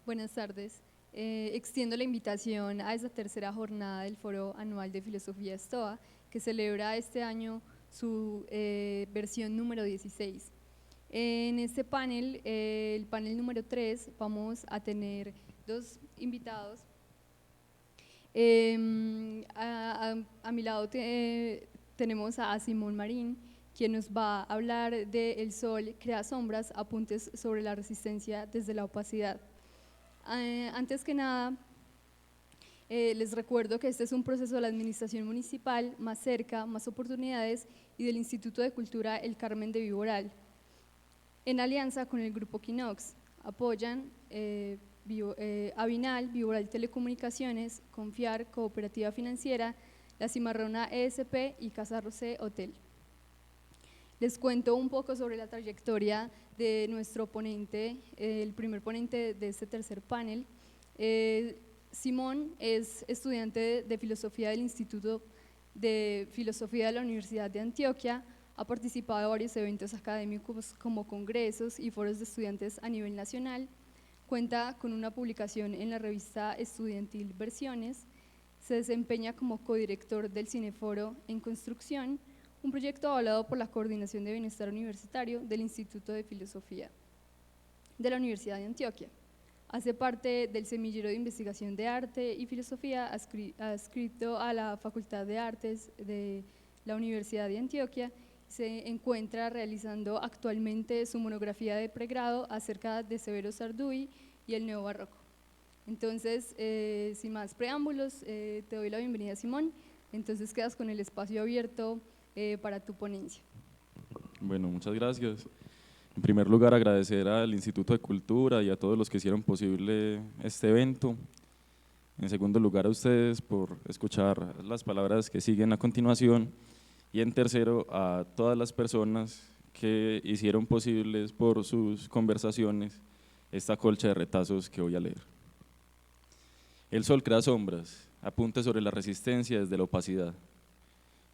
Buenas tardes. Extiendo la invitación a esta tercera jornada del Foro Anual de Filosofía Estoa, que celebra este año su versión número 16. En este panel, el panel número 3, vamos a tener dos invitados. A mi lado tenemos a Simón Marín, quien nos va a hablar de El Sol crea sombras, apuntes sobre la resistencia desde la opacidad. Antes que nada, les recuerdo que este es un proceso de la administración municipal, Más Cerca, Más Oportunidades, y del Instituto de Cultura El Carmen de Viboral, en alianza con el Grupo Quinox. Apoyan Avinal, Viboral Telecomunicaciones, Confiar, Cooperativa Financiera, La Cimarrona ESP y Casa Rosé Hotel. Les cuento un poco sobre la trayectoria de nuestro ponente, el primer ponente de este tercer panel. Simón es estudiante de Filosofía del Instituto de Filosofía de la Universidad de Antioquia, ha participado en varios eventos académicos como congresos y foros de estudiantes a nivel nacional, cuenta con una publicación en la revista estudiantil Versiones, se desempeña como codirector del Cineforo en Construcción, un proyecto avalado por la Coordinación de Bienestar Universitario del Instituto de Filosofía de la Universidad de Antioquia. Hace parte del semillero de investigación de arte y filosofía adscrito a la Facultad de Artes de la Universidad de Antioquia. Se encuentra realizando actualmente su monografía de pregrado acerca de Severo Sarduy y el neobarroco. Entonces, sin más preámbulos, te doy la bienvenida, Simón. Entonces quedas con el espacio abierto para tu ponencia. Bueno, muchas gracias. En primer lugar, agradecer al Instituto de Cultura y a todos los que hicieron posible este evento. En segundo lugar, a ustedes por escuchar las palabras que siguen a continuación. Y en tercero, a todas las personas que hicieron posibles por sus conversaciones esta colcha de retazos que voy a leer. El sol crea sombras, apunte sobre la resistencia desde la opacidad.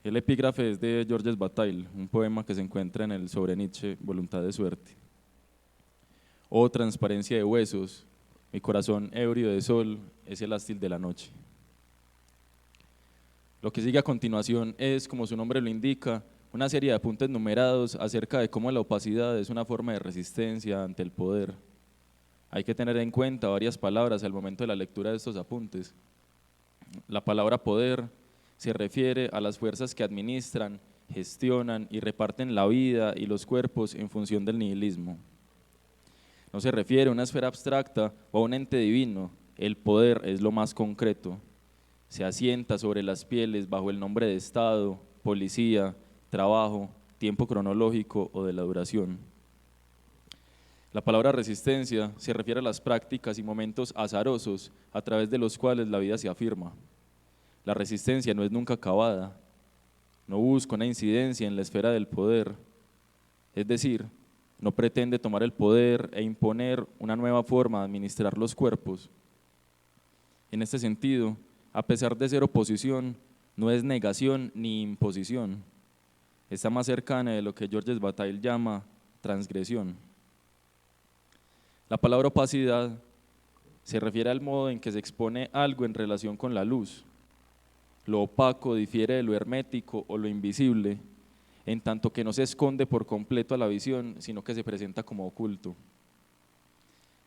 El epígrafe es de Georges Bataille, un poema que se encuentra en el Sobre Nietzsche, Voluntad de Suerte. Oh transparencia de huesos, mi corazón ebrio de sol es el ástil de la noche. Lo que sigue a continuación es, como su nombre lo indica, una serie de apuntes numerados acerca de cómo la opacidad es una forma de resistencia ante el poder. Hay que tener en cuenta varias palabras al momento de la lectura de estos apuntes. La palabra poder se refiere a las fuerzas que administran, gestionan y reparten la vida y los cuerpos en función del nihilismo. No se refiere a una esfera abstracta o a un ente divino, el poder es lo más concreto. Se asienta sobre las pieles bajo el nombre de Estado, policía, trabajo, tiempo cronológico o de la duración. La palabra resistencia se refiere a las prácticas y momentos azarosos a través de los cuales la vida se afirma. La resistencia no es nunca acabada, no busca una incidencia en la esfera del poder, es decir, no pretende tomar el poder e imponer una nueva forma de administrar los cuerpos. En este sentido, a pesar de ser oposición, no es negación ni imposición, está más cercana de lo que Georges Bataille llama transgresión. La palabra opacidad se refiere al modo en que se expone algo en relación con la luz. Lo opaco difiere de lo hermético o lo invisible, en tanto que no se esconde por completo a la visión, sino que se presenta como oculto.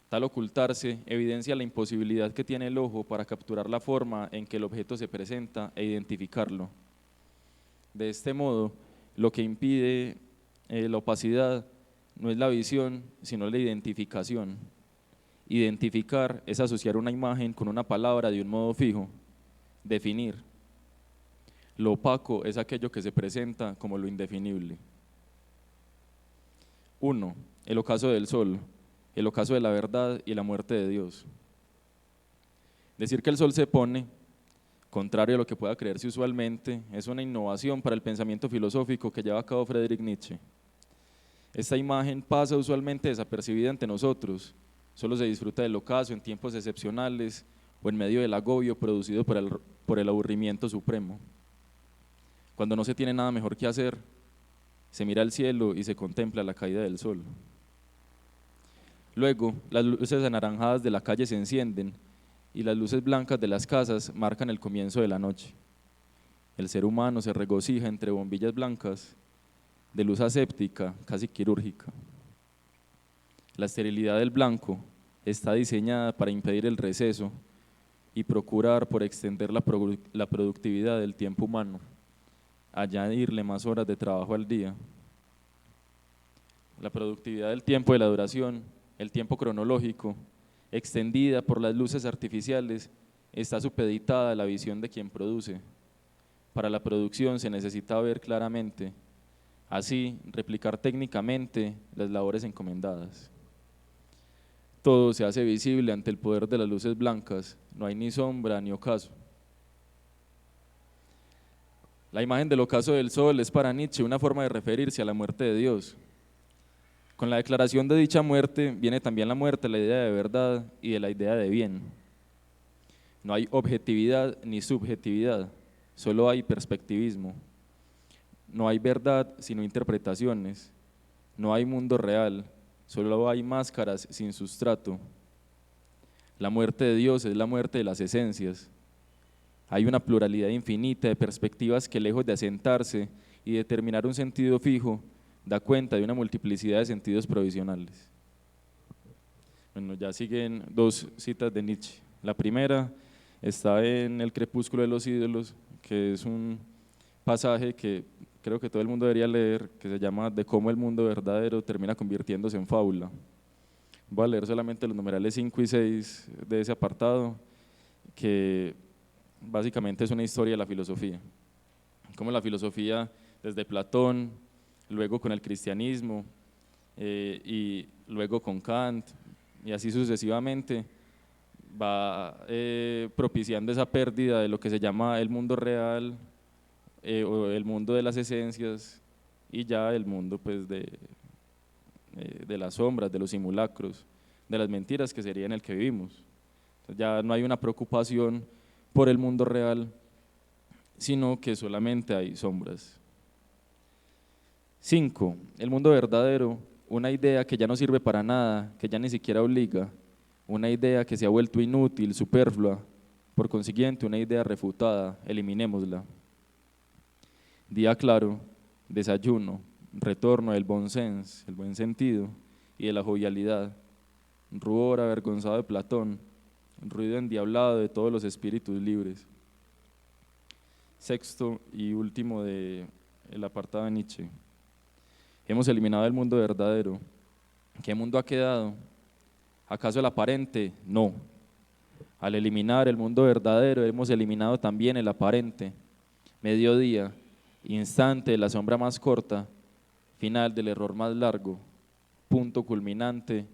Tal ocultarse evidencia la imposibilidad que tiene el ojo para capturar la forma en que el objeto se presenta e identificarlo. De este modo, lo que impide la opacidad no es la visión, sino la identificación. Identificar es asociar una imagen con una palabra de un modo fijo, definir. Lo opaco es aquello que se presenta como lo indefinible. 1. El ocaso del sol, el ocaso de la verdad y la muerte de Dios. Decir que el sol se pone, contrario a lo que pueda creerse usualmente, es una innovación para el pensamiento filosófico que lleva a cabo Friedrich Nietzsche. Esta imagen pasa usualmente desapercibida ante nosotros, solo se disfruta del ocaso en tiempos excepcionales o en medio del agobio producido por el aburrimiento supremo. Cuando no se tiene nada mejor que hacer, se mira al cielo y se contempla la caída del sol. Luego, las luces anaranjadas de la calle se encienden y las luces blancas de las casas marcan el comienzo de la noche. El ser humano se regocija entre bombillas blancas de luz aséptica, casi quirúrgica. La esterilidad del blanco está diseñada para impedir el receso y procurar por extender la productividad del tiempo humano, añadirle más horas de trabajo al día. La productividad del tiempo de la duración, el tiempo cronológico, extendida por las luces artificiales, está supeditada a la visión de quien produce. Para la producción se necesita ver claramente, así replicar técnicamente las labores encomendadas. Todo se hace visible ante el poder de las luces blancas, no hay ni sombra ni ocaso. La imagen del ocaso del sol es para Nietzsche una forma de referirse a la muerte de Dios. Con la declaración de dicha muerte viene también la muerte de la idea de verdad y de la idea de bien. No hay objetividad ni subjetividad, solo hay perspectivismo. No hay verdad sino interpretaciones. No hay mundo real, solo hay máscaras sin sustrato. La muerte de Dios es la muerte de las esencias. Hay una pluralidad infinita de perspectivas que, lejos de asentarse y determinar un sentido fijo, da cuenta de una multiplicidad de sentidos provisionales. Bueno, ya siguen dos citas de Nietzsche. La primera está en El crepúsculo de los ídolos, que es un pasaje que creo que todo el mundo debería leer, que se llama De cómo el mundo verdadero termina convirtiéndose en fábula. Voy a leer solamente los numerales 5 y 6 de ese apartado, que básicamente es una historia de la filosofía. Cómo la filosofía, desde Platón, luego con el cristianismo, y luego con Kant, y así sucesivamente, va propiciando esa pérdida de lo que se llama el mundo real, o el mundo de las esencias, y ya el mundo pues de las sombras, de los simulacros, de las mentiras, que sería en el que vivimos. Entonces ya no hay una preocupación por el mundo real, sino que solamente hay sombras. 5. El mundo verdadero, una idea que ya no sirve para nada, que ya ni siquiera obliga, una idea que se ha vuelto inútil, superflua, por consiguiente una idea refutada, eliminémosla. Día claro, desayuno, retorno del bon sens, el buen sentido, y de la jovialidad, rubor avergonzado de Platón, ruido endiablado de todos los espíritus libres. 6. y último del apartado de Nietzsche. Hemos eliminado el mundo verdadero. ¿Qué mundo ha quedado? ¿Acaso el aparente? No. Al eliminar el mundo verdadero, hemos eliminado también el aparente. Mediodía, instante de la sombra más corta, final del error más largo, punto culminante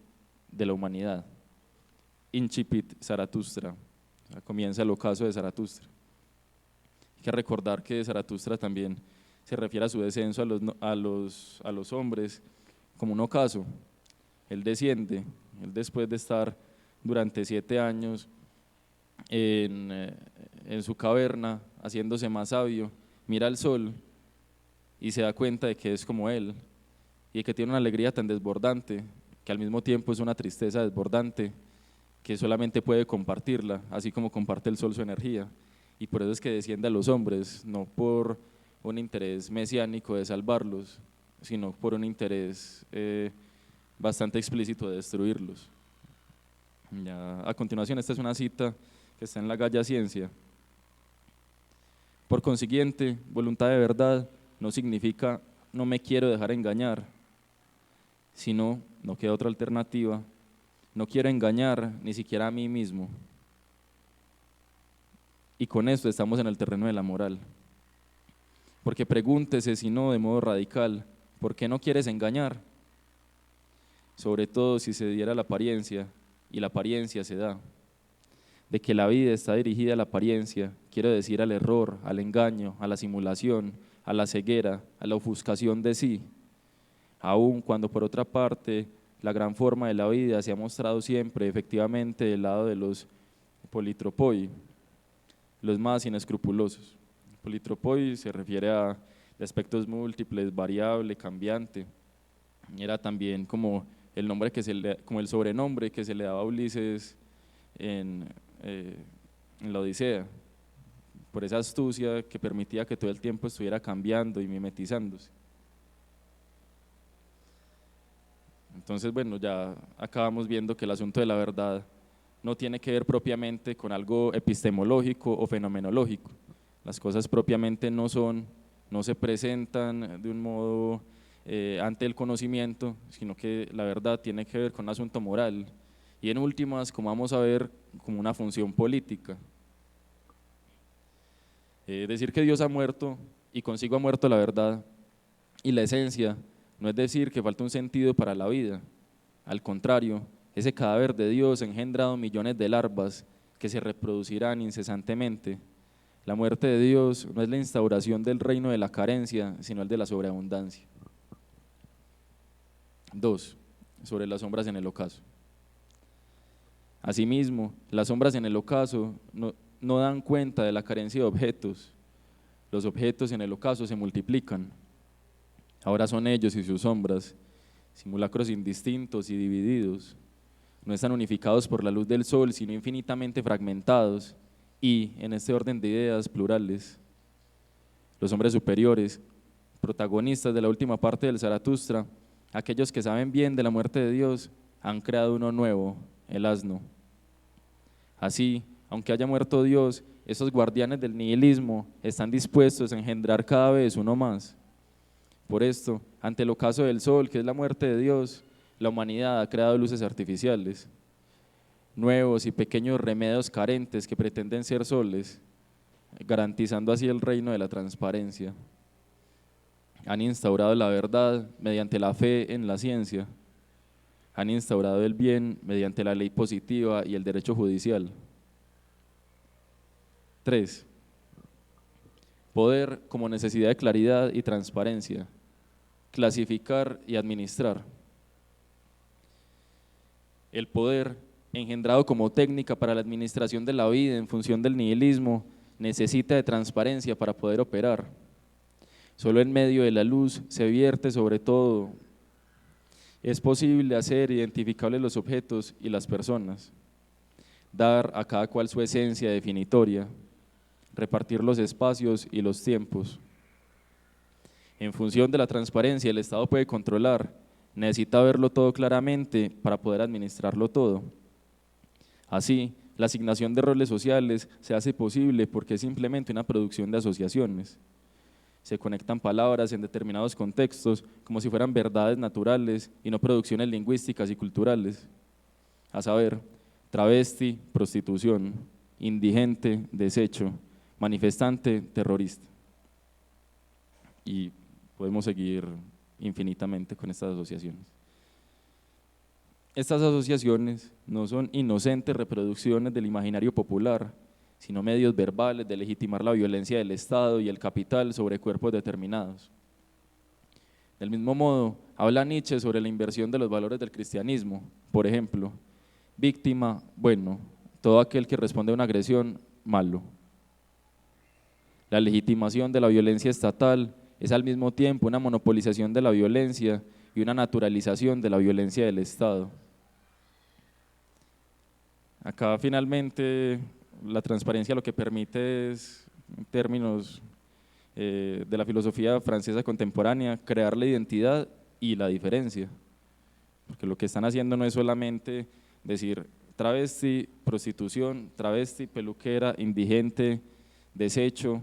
de la humanidad. Incipit Zaratustra. Comienza el ocaso de Zaratustra. Hay que recordar que Zaratustra también se refiere a su descenso a los hombres como un ocaso. Él desciende, él después de estar durante 7 años en su caverna, haciéndose más sabio, mira al sol y se da cuenta de que es como él, y que tiene una alegría tan desbordante, que al mismo tiempo es una tristeza desbordante, que solamente puede compartirla, así como comparte el sol su energía, y por eso es que desciende a los hombres, no por un interés mesiánico de salvarlos, sino por un interés bastante explícito de destruirlos. Ya, a continuación, esta es una cita que está en la Galla Ciencia. Por consiguiente, voluntad de verdad no significa no me quiero dejar engañar, sino no queda otra alternativa, no quiero engañar ni siquiera a mí mismo. Y con esto estamos en el terreno de la moral. Porque pregúntese, si no de modo radical, ¿por qué no quieres engañar? Sobre todo si se diera la apariencia, y la apariencia se da, de que la vida está dirigida a la apariencia, quiero decir al error, al engaño, a la simulación, a la ceguera, a la ofuscación de sí, aun cuando por otra parte la gran forma de la vida se ha mostrado siempre efectivamente del lado de los politropoi, los más inescrupulosos. Politropoi se refiere a aspectos múltiples, variable, cambiante. Era también como el nombre como el sobrenombre que se le daba a Ulises en la Odisea, por esa astucia que permitía que todo el tiempo estuviera cambiando y mimetizándose. Entonces, bueno, ya acabamos viendo que el asunto de la verdad no tiene que ver propiamente con algo epistemológico o fenomenológico. Las cosas propiamente no se presentan de un modo ante el conocimiento, sino que la verdad tiene que ver con un asunto moral y en últimas, como vamos a ver, como una función política. Decir que Dios ha muerto y consigo ha muerto la verdad y la esencia no es decir que falta un sentido para la vida. Al contrario, ese cadáver de Dios ha engendrado millones de larvas que se reproducirán incesantemente. La muerte de Dios no es la instauración del reino de la carencia, sino el de la sobreabundancia. 2. Sobre las sombras en el ocaso. Asimismo, las sombras en el ocaso no dan cuenta de la carencia de objetos. Los objetos en el ocaso se multiplican. Ahora son ellos y sus sombras, simulacros indistintos y divididos. No están unificados por la luz del sol, sino infinitamente fragmentados y, en este orden de ideas, plurales. Los hombres superiores, protagonistas de la última parte del Zaratustra, aquellos que saben bien de la muerte de Dios, han creado uno nuevo, el asno. Así, aunque haya muerto Dios, esos guardianes del nihilismo están dispuestos a engendrar cada vez uno más. Por esto, ante el ocaso del sol, que es la muerte de Dios, la humanidad ha creado luces artificiales, nuevos y pequeños remedios carentes que pretenden ser soles, garantizando así el reino de la transparencia. Han instaurado la verdad mediante la fe en la ciencia. Han instaurado el bien mediante la ley positiva y el derecho judicial. 3. Poder como necesidad de claridad y transparencia. Clasificar y administrar. El poder, engendrado como técnica para la administración de la vida en función del nihilismo, necesita de transparencia para poder operar. Solo en medio de la luz se vierte sobre todo. Es posible hacer identificables los objetos y las personas, dar a cada cual su esencia definitoria, repartir los espacios y los tiempos. En función de la transparencia, el Estado puede controlar, necesita verlo todo claramente para poder administrarlo todo. Así, la asignación de roles sociales se hace posible porque es simplemente una producción de asociaciones. Se conectan palabras en determinados contextos como si fueran verdades naturales y no producciones lingüísticas y culturales. A saber, travesti, prostitución, indigente, desecho, manifestante, terrorista. Y podemos seguir infinitamente con estas asociaciones. Estas asociaciones no son inocentes reproducciones del imaginario popular, sino medios verbales de legitimar la violencia del Estado y el capital sobre cuerpos determinados. Del mismo modo, habla Nietzsche sobre la inversión de los valores del cristianismo. Por ejemplo, víctima, bueno, todo aquel que responde a una agresión, malo. La legitimación de la violencia estatal es al mismo tiempo una monopolización de la violencia y una naturalización de la violencia del Estado. Acá finalmente la transparencia lo que permite es, en términos de la filosofía francesa contemporánea, crear la identidad y la diferencia. Porque lo que están haciendo no es solamente decir travesti, prostitución, travesti, peluquera, indigente, desecho,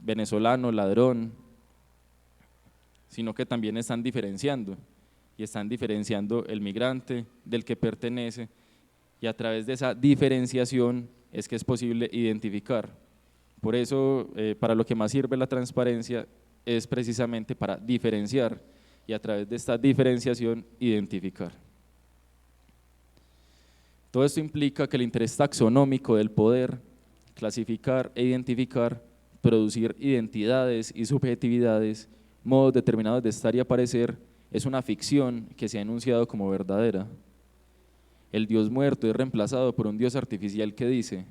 venezolano, ladrón, sino que también están diferenciando, y están diferenciando el migrante del que pertenece, y a través de esa diferenciación es que es posible identificar. Por eso, para lo que más sirve la transparencia es precisamente para diferenciar, y a través de esta diferenciación identificar. Todo esto implica que el interés taxonómico del poder, clasificar e identificar, producir identidades y subjetividades, modos determinados de estar y aparecer, es una ficción que se ha enunciado como verdadera. El Dios muerto es reemplazado por un Dios artificial que dice: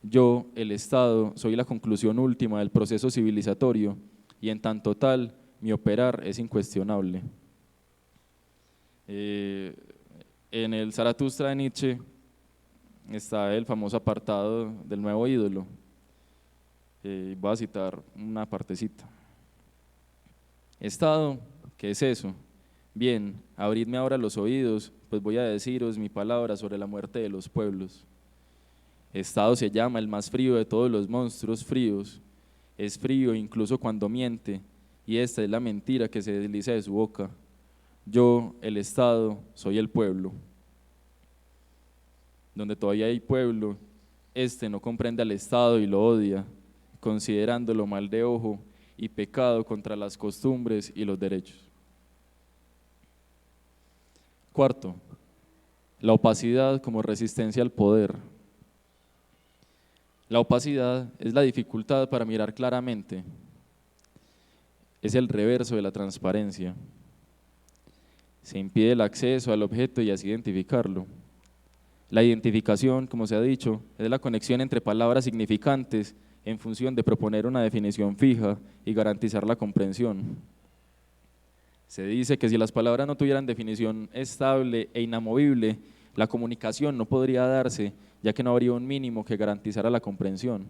yo, el Estado, soy la conclusión última del proceso civilizatorio y en tanto tal, mi operar es incuestionable. Eh, en el Zaratustra de Nietzsche está el famoso apartado del nuevo ídolo. Voy a citar una partecita. Estado, ¿qué es eso? Bien, abridme ahora los oídos, pues voy a deciros mi palabra sobre la muerte de los pueblos. Estado se llama el más frío de todos los monstruos fríos. Es frío incluso cuando miente, y esta es la mentira que se desliza de su boca. Yo, el Estado, soy el pueblo. Donde todavía hay pueblo, este no comprende al Estado y lo odia, considerándolo mal de ojo y pecado contra las costumbres y los derechos. Cuarto, la opacidad como resistencia al poder. La opacidad es la dificultad para mirar claramente. Es el reverso de la transparencia. Se impide el acceso al objeto y así identificarlo. La identificación, como se ha dicho, es la conexión entre palabras significantes en función de proponer una definición fija y garantizar la comprensión. Se dice que si las palabras no tuvieran definición estable e inamovible, la comunicación no podría darse, ya que no habría un mínimo que garantizara la comprensión.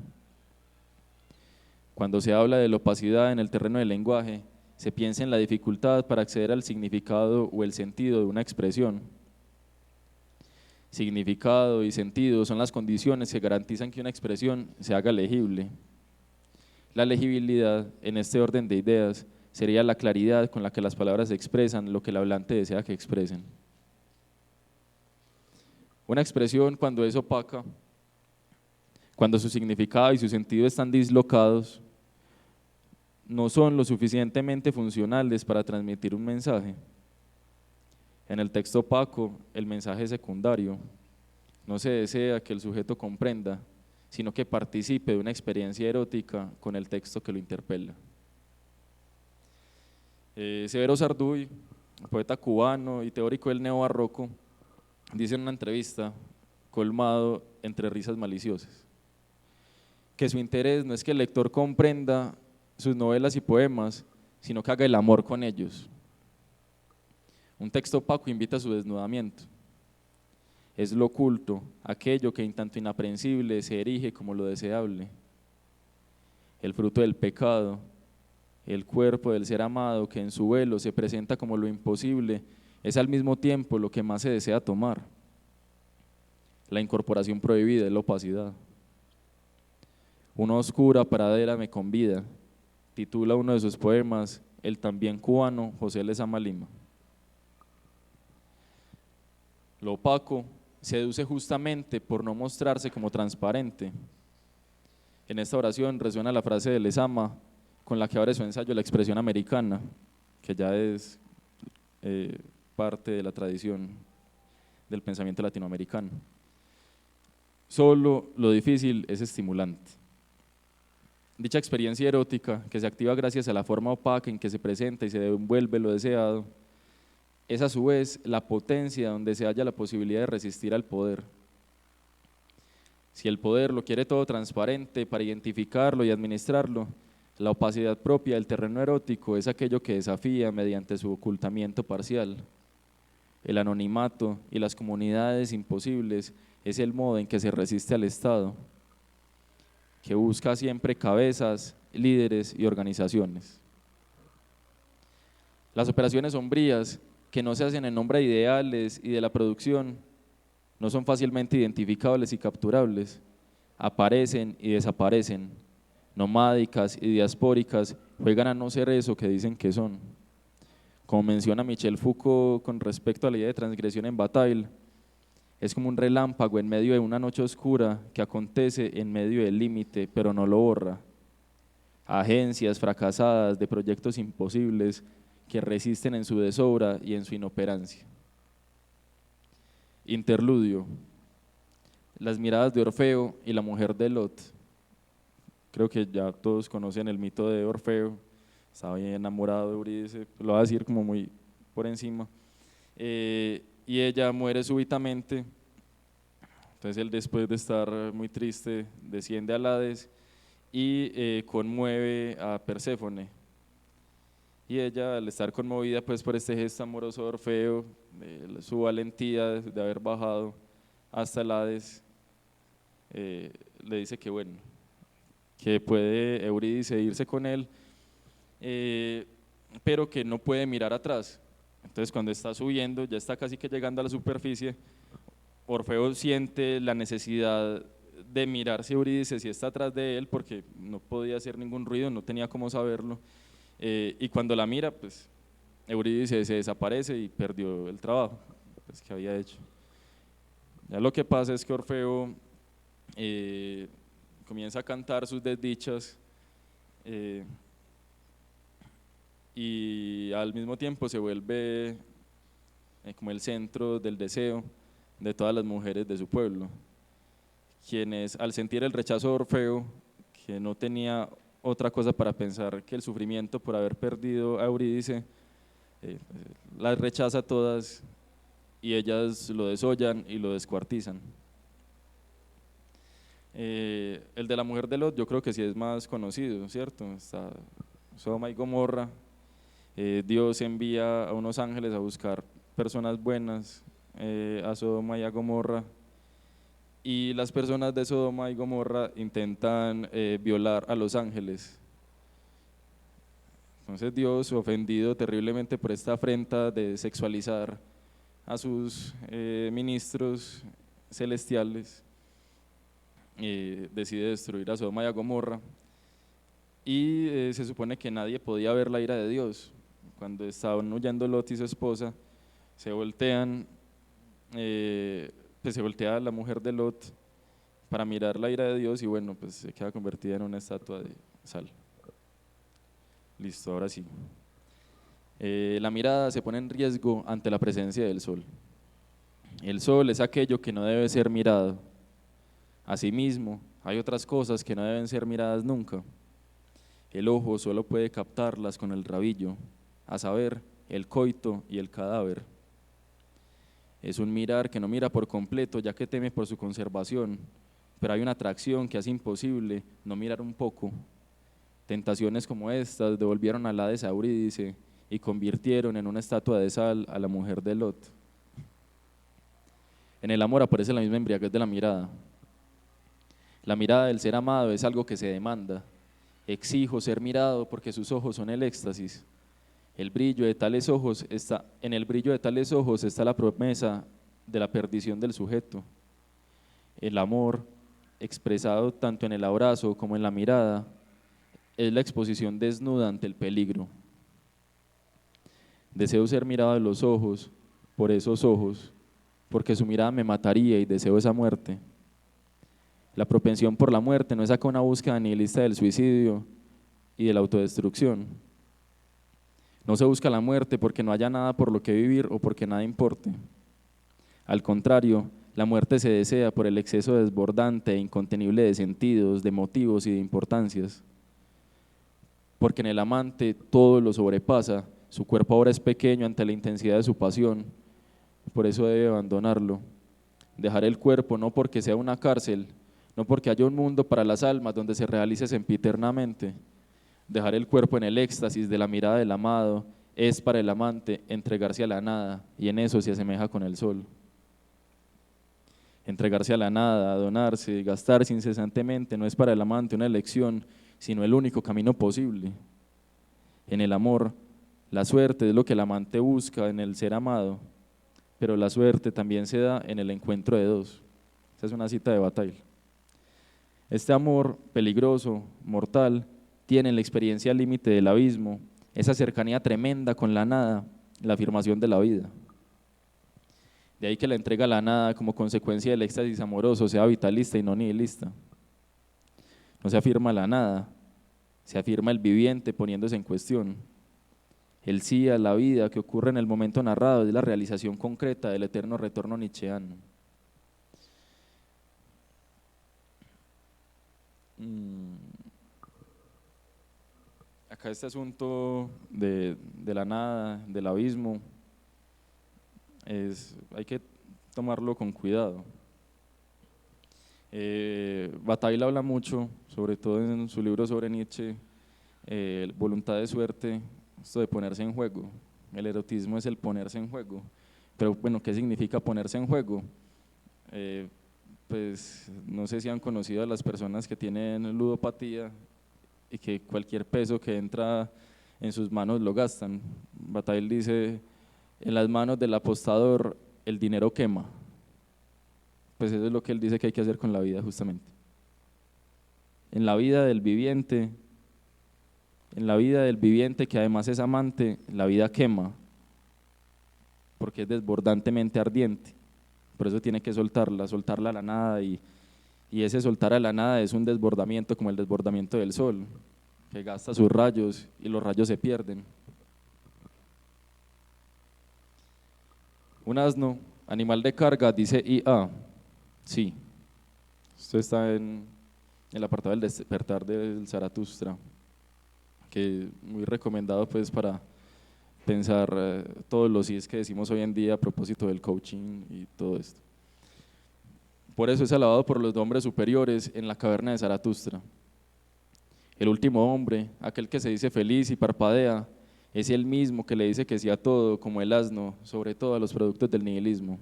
Cuando se habla de la opacidad en el terreno del lenguaje, se piensa en la dificultad para acceder al significado o el sentido de una expresión. Significado y sentido son las condiciones que garantizan que una expresión se haga legible. La legibilidad, en este orden de ideas, sería la claridad con la que las palabras expresan lo que el hablante desea que expresen. Una expresión, cuando es opaca, cuando su significado y su sentido están dislocados, no son lo suficientemente funcionales para transmitir un mensaje. En el texto opaco, el mensaje es secundario. No se desea que el sujeto comprenda, sino que participe de una experiencia erótica con el texto que lo interpela. Severo Sarduy, poeta cubano y teórico del neobarroco, dice en una entrevista, colmado entre risas maliciosas, que su interés no es que el lector comprenda sus novelas y poemas, sino que haga el amor con ellos. Un texto opaco invita a su desnudamiento. Es lo oculto, aquello que en tanto inaprensible se erige como lo deseable. El fruto del pecado, el cuerpo del ser amado que en su velo se presenta como lo imposible, es al mismo tiempo lo que más se desea tomar. La incorporación prohibida es la opacidad. Una oscura pradera me convida, titula uno de sus poemas el también cubano José Lezama Lima. Lo opaco seduce justamente por no mostrarse como transparente. En esta oración resuena la frase de Lezama con la que abre su ensayo La expresión americana, que ya es parte de la tradición del pensamiento latinoamericano. Solo lo difícil es estimulante. Dicha experiencia erótica, que se activa gracias a la forma opaca en que se presenta y se devuelve lo deseado, es a su vez la potencia donde se halla la posibilidad de resistir al poder. Si el poder lo quiere todo transparente para identificarlo y administrarlo, la opacidad propia del terreno erótico es aquello que desafía mediante su ocultamiento parcial. El anonimato y las comunidades imposibles es el modo en que se resiste al Estado, que busca siempre cabezas, líderes y organizaciones. Las operaciones sombrías, que no se hacen en nombre de ideales y de la producción, no son fácilmente identificables y capturables, aparecen y desaparecen, nomádicas y diaspóricas, juegan a no ser eso que dicen que son. Como menciona Michel Foucault con respecto a la idea de transgresión en Bataille, es como un relámpago en medio de una noche oscura que acontece en medio del límite, pero no lo borra. Agencias fracasadas de proyectos imposibles que resisten en su desobra y en su inoperancia. Interludio. Las miradas de Orfeo y la mujer de Lot. Creo que ya todos conocen el mito de Orfeo. Estaba bien enamorado de Eurídice, lo voy a decir como muy por encima. Y ella muere súbitamente. Entonces él, después de estar muy triste, desciende al Hades y conmueve a Perséfone. Y ella, al estar conmovida pues por este gesto amoroso de Orfeo, su valentía de haber bajado hasta el Hades, le dice que bueno, que puede Eurídice irse con él, pero que no puede mirar atrás. Entonces cuando está subiendo, ya está casi que llegando a la superficie, Orfeo siente la necesidad de mirar si Eurídice si está atrás de él, porque no podía hacer ningún ruido, no tenía cómo saberlo, y cuando la mira, pues Eurídice se desaparece y perdió el trabajo pues, que había hecho. Ya lo que pasa es que Orfeo comienza a cantar sus desdichas, y al mismo tiempo se vuelve como el centro del deseo de todas las mujeres de su pueblo, quienes al sentir el rechazo de Orfeo, que no tenía otra cosa para pensar que el sufrimiento por haber perdido a Eurídice, las rechaza todas y ellas lo desollan y lo descuartizan. El de la mujer de Lot yo creo que sí es más conocido, ¿cierto? Está Sodoma y Gomorra. Dios envía a unos ángeles a buscar personas buenas a Sodoma y a Gomorra, y las personas de Sodoma y Gomorra intentan violar a los ángeles. Entonces Dios, ofendido terriblemente por esta afrenta de sexualizar a sus ministros celestiales, decide destruir a Sodoma y a Gomorra, y se supone que nadie podía ver la ira de Dios. Cuando estaban huyendo Lot y su esposa, se voltean, pues se voltea la mujer de Lot para mirar la ira de Dios y bueno, pues se queda convertida en una estatua de sal. Listo, ahora sí. La mirada se pone en riesgo ante la presencia del sol. El sol es aquello que no debe ser mirado. Asimismo, hay otras cosas que no deben ser miradas nunca. El ojo solo puede captarlas con el rabillo, a saber, el coito y el cadáver. Es un mirar que no mira por completo, ya que teme por su conservación, pero hay una atracción que hace imposible no mirar un poco. Tentaciones como estas devolvieron al Hades a Eurídice y convirtieron en una estatua de sal a la mujer de Lot. En el amor aparece la misma embriaguez de la mirada. La mirada del ser amado es algo que se demanda. Exijo ser mirado porque sus ojos son el éxtasis. En el brillo de tales ojos está la promesa de la perdición del sujeto. El amor, expresado tanto en el abrazo como en la mirada, es la exposición desnuda ante el peligro. Deseo ser mirado de los ojos, por esos ojos, porque su mirada me mataría y deseo esa muerte. La propensión por la muerte no es acá una búsqueda nihilista del suicidio y de la autodestrucción. No se busca la muerte porque no haya nada por lo que vivir o porque nada importe. Al contrario, la muerte se desea por el exceso desbordante e incontenible de sentidos, de motivos y de importancias. Porque en el amante todo lo sobrepasa, su cuerpo ahora es pequeño ante la intensidad de su pasión, por eso debe abandonarlo. Dejar el cuerpo no porque sea una cárcel, no porque haya un mundo para las almas donde se realice sempiternamente. Dejar el cuerpo en el éxtasis de la mirada del amado es para el amante entregarse a la nada, y en eso se asemeja con el sol. Entregarse a la nada, adonarse, gastarse incesantemente no es para el amante una elección, sino el único camino posible. En el amor, la suerte es lo que el amante busca en el ser amado, pero la suerte también se da en el encuentro de dos. Esa es una cita de Bataille. Este amor peligroso, mortal, tiene la experiencia límite del abismo, esa cercanía tremenda con la nada, la afirmación de la vida. De ahí que la entrega a la nada como consecuencia del éxtasis amoroso sea vitalista y no nihilista. No se afirma la nada, se afirma el viviente poniéndose en cuestión. El sí a la vida que ocurre en el momento narrado es la realización concreta del eterno retorno nietzscheano. Acá este asunto de la nada, del abismo, hay que tomarlo con cuidado. Bataille habla mucho, sobre todo en su libro sobre Nietzsche, Voluntad de suerte, esto de ponerse en juego. El erotismo es el ponerse en juego. Pero bueno, ¿qué significa ponerse en juego? Pues no sé si han conocido a las personas que tienen ludopatía y que cualquier peso que entra en sus manos lo gastan. Bataille dice, en las manos del apostador el dinero quema. Pues eso es lo que él dice que hay que hacer con la vida justamente. En la vida del viviente, que además es amante, la vida quema, porque es desbordantemente ardiente. Por eso tiene que soltarla a la nada, y ese soltar a la nada es un desbordamiento como el desbordamiento del sol, que gasta sus rayos y los rayos se pierden. Un asno, animal de carga, dice IA. Sí, esto está en el apartado del despertar del Zaratustra, que muy recomendado pues para pensar todos los síes que decimos hoy en día a propósito del coaching y todo esto. Por eso es alabado por los hombres superiores en la caverna de Zaratustra. El último hombre, aquel que se dice feliz y parpadea, es el mismo que le dice que sí a todo, como el asno, sobre todo a los productos del nihilismo.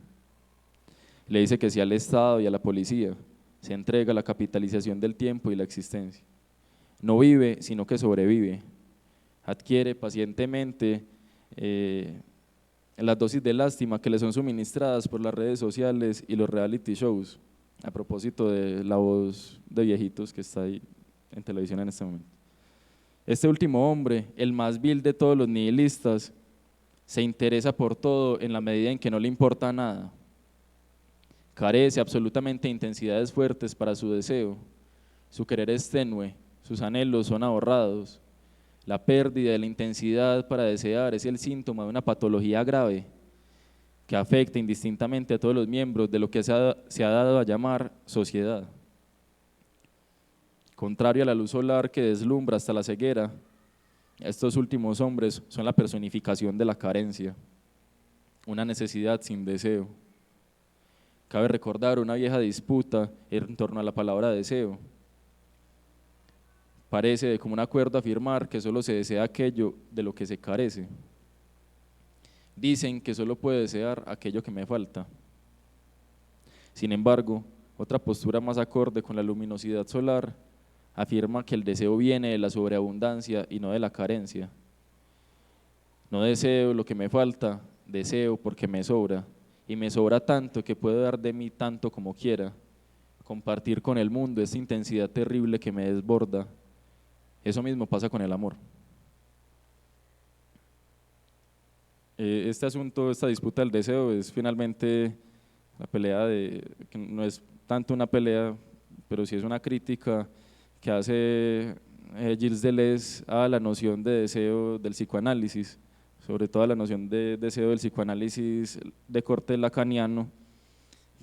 Le dice que sí al Estado y a la policía, se entrega a la capitalización del tiempo y la existencia. No vive, sino que sobrevive. Adquiere pacientemente las dosis de lástima que le son suministradas por las redes sociales y los reality shows, a propósito de La Voz de Viejitos que está ahí en televisión en este momento. Este último hombre, el más vil de todos los nihilistas, se interesa por todo en la medida en que no le importa nada. Carece absolutamente de intensidades fuertes para su deseo. Su querer es tenue, sus anhelos son ahorrados. La pérdida de la intensidad para desear es el síntoma de una patología grave que afecta indistintamente a todos los miembros de lo que se ha dado a llamar sociedad. Contrario a la luz solar que deslumbra hasta la ceguera, estos últimos hombres son la personificación de la carencia, una necesidad sin deseo. Cabe recordar una vieja disputa en torno a la palabra deseo. Parece de común acuerdo afirmar que solo se desea aquello de lo que se carece. Dicen que solo puedo desear aquello que me falta. Sin embargo, otra postura más acorde con la luminosidad solar afirma que el deseo viene de la sobreabundancia y no de la carencia. No deseo lo que me falta, deseo porque me sobra, y me sobra tanto que puedo dar de mí tanto como quiera, compartir con el mundo esa intensidad terrible que me desborda. Eso mismo pasa con el amor. Este asunto, esta disputa del deseo es finalmente la pelea que no es tanto una pelea, pero sí es una crítica que hace Gilles Deleuze a la noción de deseo del psicoanálisis, sobre todo a la noción de deseo del psicoanálisis de corte lacaniano,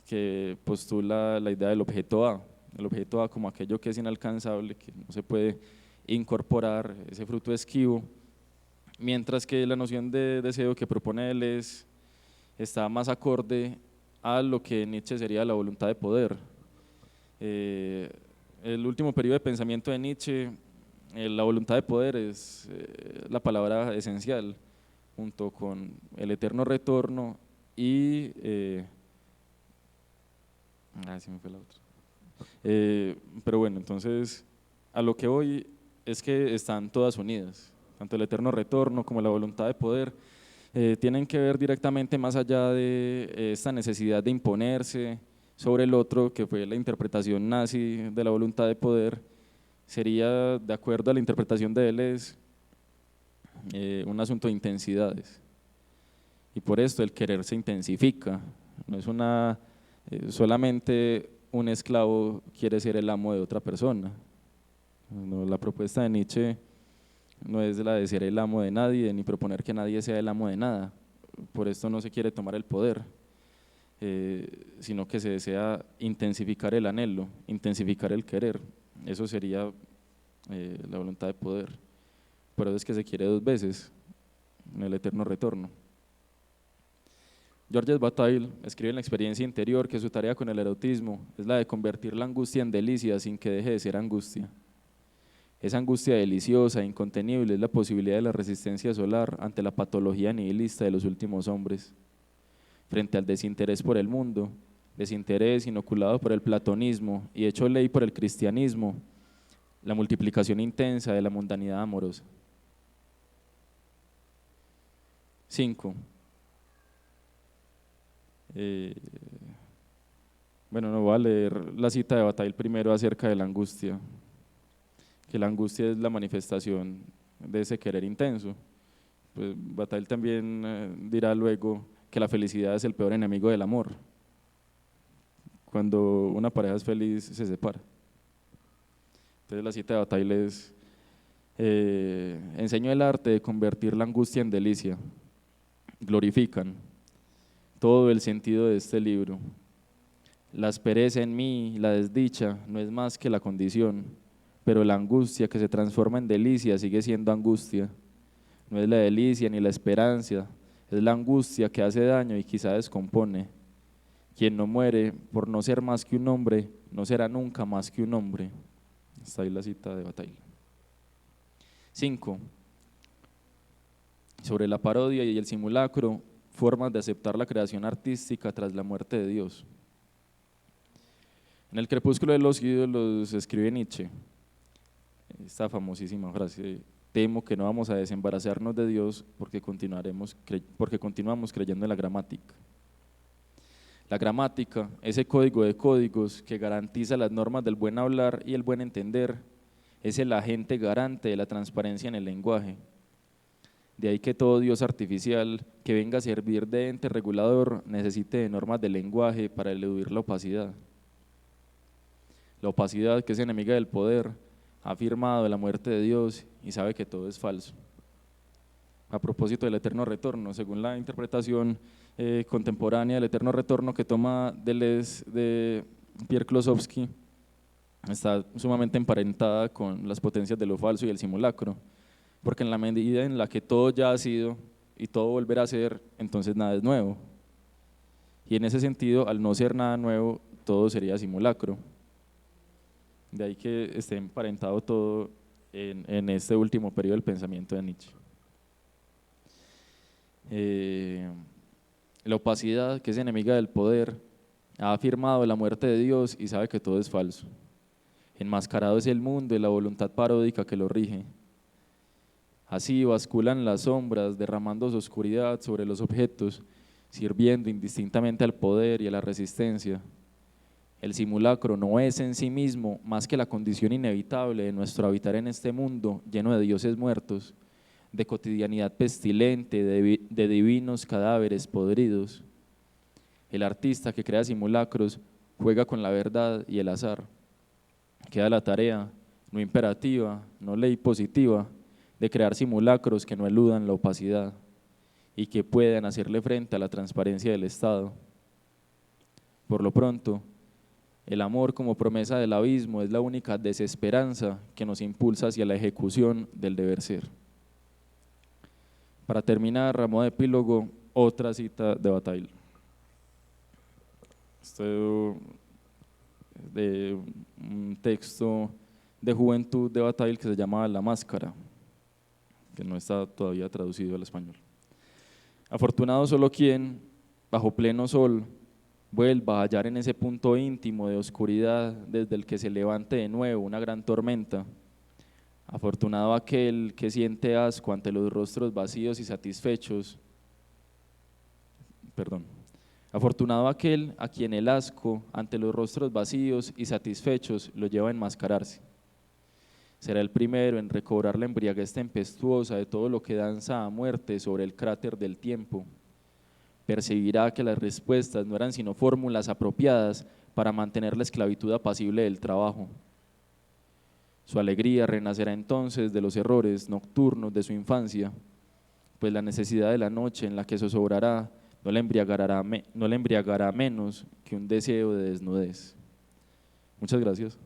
que postula la idea del objeto A, el objeto A como aquello que es inalcanzable, que no se puede incorporar, ese fruto esquivo, mientras que la noción de deseo que propone él está más acorde a lo que Nietzsche sería la voluntad de poder. El último periodo de pensamiento de Nietzsche, la voluntad de poder es la palabra esencial, junto con el eterno retorno y se me fue la otra. Pero bueno, entonces a lo que voy es que están todas unidas, tanto el eterno retorno como la voluntad de poder tienen que ver directamente más allá de esta necesidad de imponerse sobre el otro, que fue la interpretación nazi de la voluntad de poder. Sería, de acuerdo a la interpretación de él, es un asunto de intensidades, y por esto el querer se intensifica. No es solamente un esclavo quiere ser el amo de otra persona. No, la propuesta de Nietzsche no es la de ser el amo de nadie, ni proponer que nadie sea el amo de nada. Por esto no se quiere tomar el poder, sino que se desea intensificar el anhelo, intensificar el querer. Eso sería la voluntad de poder. Por eso es que se quiere dos veces, en el eterno retorno. Georges Bataille escribe en La experiencia interior que su tarea con el erotismo es la de convertir la angustia en delicia sin que deje de ser angustia. Esa angustia deliciosa e incontenible es la posibilidad de la resistencia solar ante la patología nihilista de los últimos hombres. Frente al desinterés por el mundo, desinterés inoculado por el platonismo y hecho ley por el cristianismo, la multiplicación intensa de la mundanidad amorosa. 5. Bueno, no voy a leer la cita de Bataille primero acerca de la angustia, que la angustia es la manifestación de ese querer intenso. Pues Bataille también dirá luego que la felicidad es el peor enemigo del amor. Cuando una pareja es feliz, se separa. Entonces la cita de Bataille es, enseño el arte de convertir la angustia en delicia. Glorifican todo el sentido de este libro. La aspereza en mí, la desdicha, no es más que la condición, pero la angustia que se transforma en delicia sigue siendo angustia. No es la delicia ni la esperanza, es la angustia que hace daño y quizá descompone. Quien no muere por no ser más que un hombre, no será nunca más que un hombre. Está ahí la cita de Bataille. 5. Sobre la parodia y el simulacro, formas de aceptar la creación artística tras la muerte de Dios. En el crepúsculo de los ídolos escribe Nietzsche esta famosísima frase: temo que no vamos a desembarazarnos de Dios porque continuamos creyendo en la gramática. La gramática, ese código de códigos que garantiza las normas del buen hablar y el buen entender, es el agente garante de la transparencia en el lenguaje. De ahí que todo Dios artificial que venga a servir de ente regulador necesite de normas del lenguaje para eludir la opacidad. La opacidad, que es enemiga del poder, ha afirmado la muerte de Dios y sabe que todo es falso. A propósito del eterno retorno, según la interpretación contemporánea del eterno retorno que toma Deleuze de Pierre Klosowski, está sumamente emparentada con las potencias de lo falso y el simulacro, porque en la medida en la que todo ya ha sido y todo volverá a ser, entonces nada es nuevo. Y en ese sentido, al no ser nada nuevo, todo sería simulacro. De ahí que esté emparentado todo en este último periodo del pensamiento de Nietzsche. La opacidad, que es enemiga del poder, ha afirmado la muerte de Dios y sabe que todo es falso. Enmascarado es el mundo y la voluntad paródica que lo rige. Así basculan las sombras, derramando su oscuridad sobre los objetos, sirviendo indistintamente al poder y a la resistencia. El simulacro no es en sí mismo más que la condición inevitable de nuestro habitar en este mundo lleno de dioses muertos, de cotidianidad pestilente, de divinos cadáveres podridos. El artista que crea simulacros juega con la verdad y el azar. Queda la tarea, no imperativa, no ley positiva, de crear simulacros que no eludan la opacidad y que puedan hacerle frente a la transparencia del Estado. Por lo pronto, el amor como promesa del abismo es la única desesperanza que nos impulsa hacia la ejecución del deber ser. Para terminar, a modo de epílogo, otra cita de Bataille. Esto de un texto de juventud de Bataille que se llama La Máscara, que no está todavía traducido al español. Afortunado solo quien, bajo pleno sol, vuelva a hallar en ese punto íntimo de oscuridad desde el que se levante de nuevo una gran tormenta. Afortunado aquel que siente asco ante los rostros vacíos y satisfechos. Afortunado aquel a quien el asco ante los rostros vacíos y satisfechos lo lleva a enmascararse. Será el primero en recobrar la embriaguez tempestuosa de todo lo que danza a muerte sobre el cráter del tiempo. Percibirá que las respuestas no eran sino fórmulas apropiadas para mantener la esclavitud apacible del trabajo. Su alegría renacerá entonces de los errores nocturnos de su infancia, pues la necesidad de la noche en la que zozobrará no le embriagará menos que un deseo de desnudez. Muchas gracias.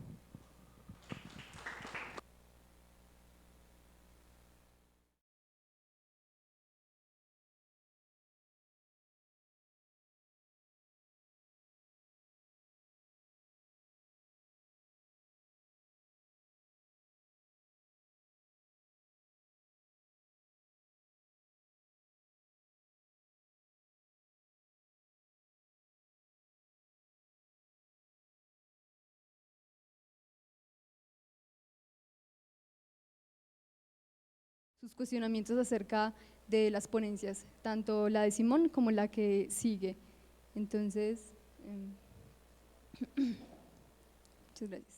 sus cuestionamientos acerca de las ponencias, tanto la de Simón como la que sigue. Entonces, muchas gracias.